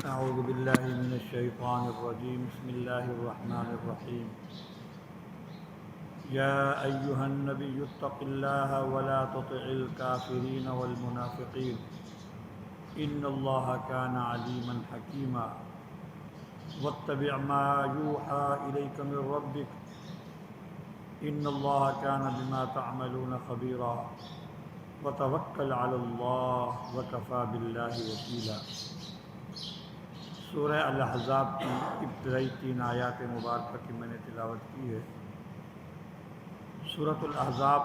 أعوذ بالله من الشيطان الرجيم بسم الله الرحمن الرحيم يا أيها النبي اتق الله ولا تطع الكافرين والمنافقين إن الله كان عليما حكيما واتبع ما يوحى إليك من ربك إن الله كان بما تعملون خبيرا وتوکل علی اللہ وکفیٰ باللہ وکیلا۔ سورہ الاحزاب کی ابتدائی 3 آیات مبارکہ کی میں نے تلاوت کی ہے۔ سورۃ الاحزاب،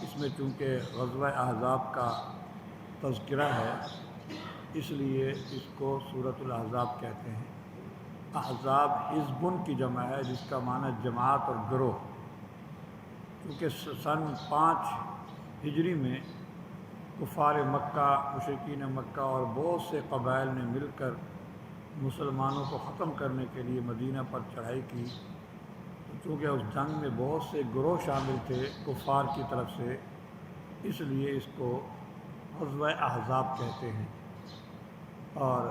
اس میں چونکہ غزوہ احزاب کا تذکرہ ہے اس لیے اس کو سورۃ الاحزاب کہتے ہیں۔ احزاب حزب کی جمع ہے جس کا معنی جماعت اور گروہ، کیونکہ سن 5 ہجری میں کفار مکہ، مشرکین مکہ اور بہت سے قبائل نے مل کر مسلمانوں کو ختم کرنے کے لیے مدینہ پر چڑھائی کی۔ چونکہ اس جنگ میں بہت سے گروہ شامل تھے کفار کی طرف سے، اس لیے اس کو غزوہ احزاب کہتے ہیں، اور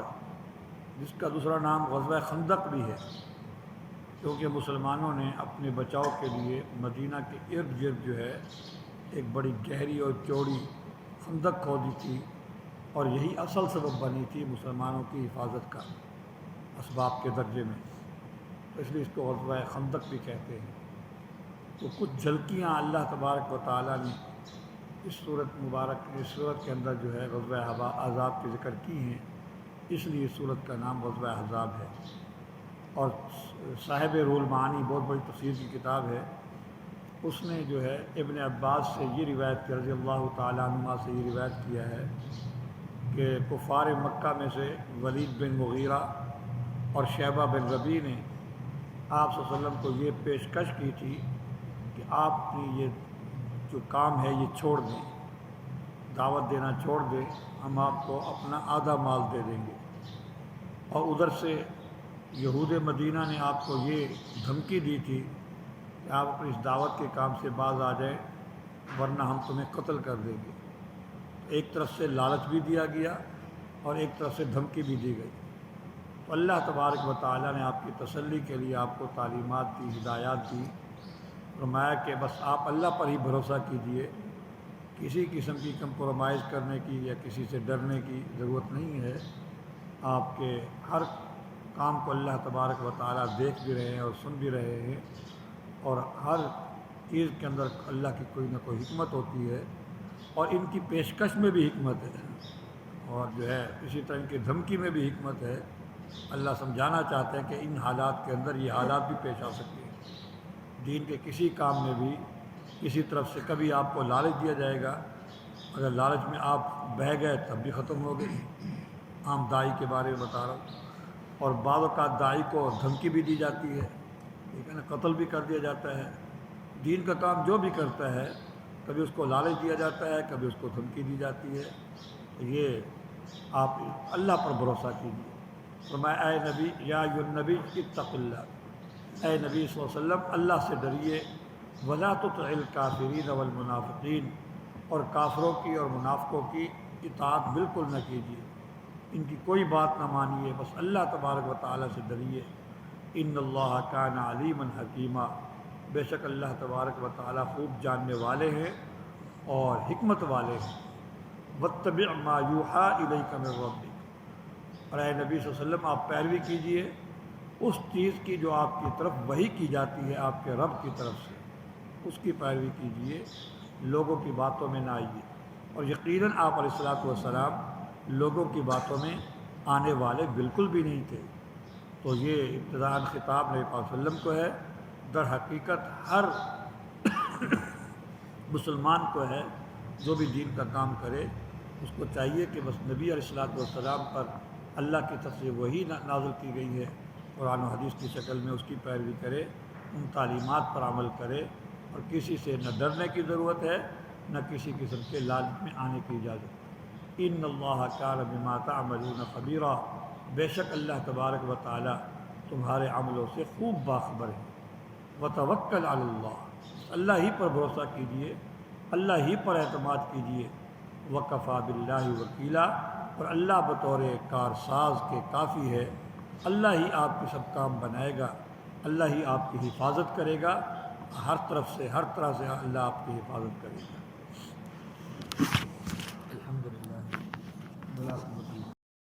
جس کا دوسرا نام غزوہ خندق بھی ہے، کیونکہ مسلمانوں نے اپنے بچاؤ کے لیے مدینہ کے ارد گرد جو ہے ایک بڑی گہری اور چوڑی خندق کھودی تھی، اور یہی اصل سبب بنی تھی مسلمانوں کی حفاظت کا اسباب کے درجے میں، اس لیے اس کو غزوہ خندق بھی کہتے ہیں۔ تو کچھ جھلکیاں اللہ تبارک و تعالیٰ نے اس صورت کے اندر جو ہے غزوہ احزاب کے ذکر کی ہیں، اس لیے اس صورت کا نام غزوہ احزاب ہے۔ اور صاحب روح المعانی بہت بڑی تفسیر کی کتاب ہے، اس نے جو ہے ابن عباس سے یہ روایت کی، رضی اللہ تعالیٰ عنہما سے یہ روایت کیا ہے کہ کفار مکہ میں سے ولید بن مغیرہ اور شیبہ بن ربیع نے آپ صلی اللہ علیہ وسلم کو یہ پیشکش کی تھی کہ آپ نے یہ جو کام ہے یہ چھوڑ دیں، دعوت دینا چھوڑ دیں، ہم آپ کو اپنا آدھا مال دے دیں گے۔ اور ادھر سے یہود مدینہ نے آپ کو یہ دھمکی دی تھی کہ آپ اپنی اس دعوت کے کام سے باز آ جائیں ورنہ ہم تمہیں قتل کر دیں گے۔ ایک طرف سے لالچ بھی دیا گیا اور ایک طرف سے دھمکی بھی دی گئی۔ تو اللہ تبارک و تعالیٰ نے آپ کی تسلی کے لیے آپ کو تعلیمات دی، ہدایات دی، فرمایا کہ بس آپ اللہ پر ہی بھروسہ کیجئے، کسی قسم کی کمپرومائز کرنے کی یا کسی سے ڈرنے کی ضرورت نہیں ہے۔ آپ کے ہر کام کو اللہ تبارک و تعالیٰ دیکھ بھی رہے ہیں اور سن بھی رہے ہیں، اور ہر چیز کے اندر اللہ کی کوئی نہ کوئی حکمت ہوتی ہے، اور ان کی پیشکش میں بھی حکمت ہے، اور جو ہے اسی طرح ان کی دھمکی میں بھی حکمت ہے۔ اللہ سمجھانا چاہتے ہیں کہ ان حالات کے اندر یہ حالات بھی پیش آ سکتے ہیں۔ دین کے کسی کام میں بھی کسی طرف سے کبھی آپ کو لالچ دیا جائے گا، اگر لالچ میں آپ بہہ گئے تب بھی ختم ہو گئی۔ عام داعی کے بارے میں بتا رہا ہوں، اور بعض اوقات داعی کو دھمکی بھی دی جاتی ہے، ٹھیک ہے نا، قتل بھی کر دیا جاتا ہے۔ دین کا کام جو بھی کرتا ہے کبھی اس کو لالچ دیا جاتا ہے، کبھی اس کو دھمکی دی جاتی ہے۔ یہ آپ اللہ پر بھروسہ کیجیے۔ فرمایا اے نبی، یا ایھا النبی اتق اللہ، اے نبی صلی اللہ علیہ وسلم اللہ سے ڈریے، ولا تطع الکافرین والمنافقین، اور کافروں کی اور منافقوں کی اطاعت بالکل نہ کیجیے، ان کی کوئی بات نہ مانیے، بس اللہ تبارک و تعالیٰ سے ڈریے۔ ان اللہ کان علیما حکیما، بے شک اللہ تبارک و تعالیٰ خوب جاننے والے ہیں اور حکمت والے ہیں۔ واتبع ما یوحی الیک من ربک، اور اے نبی صلی اللہ علیہ وسلم آپ پیروی کیجئے اس چیز کی جو آپ کی طرف وحی کی جاتی ہے آپ کے رب کی طرف سے، اس کی پیروی کیجئے، لوگوں کی باتوں میں نہ آئیے۔ اور یقیناً آپ علیہ الصلوۃ والسلام لوگوں کی باتوں میں آنے والے بالکل بھی نہیں تھے۔ تو یہ ابتداءً خطاب نبی پاک صلی اللہ علیہ وسلم کو ہے، در حقیقت ہر مسلمان کو ہے جو بھی دین کا کام کرے، اس کو چاہیے کہ بس نبی علیہ الصلوۃ والسلام پر اللہ کی طرف سے وحی نازل کی گئی ہے، قرآن و حدیث کی شکل میں اس کی پیروی کرے، ان تعلیمات پر عمل کرے، اور کسی سے نہ ڈرنے کی ضرورت ہے نہ کسی قسم کے لالچ میں آنے کی اجازت۔ ان اللہ کان بما تعملون خبیرا، بے شک اللہ تبارک و تعالیٰ تمہارے عملوں سے خوب باخبر ہے۔ وتوکل علی اللہ، اللہ ہی پر بھروسہ کیجئے، اللہ ہی پر اعتماد کیجئے۔ وکفیٰ باللہ وکیلا، اور اللہ بطور کارساز کے کافی ہے۔ اللہ ہی آپ کے سب کام بنائے گا، اللہ ہی آپ کی حفاظت کرے گا، ہر طرف سے ہر طرح سے اللہ آپ کی حفاظت کرے گا۔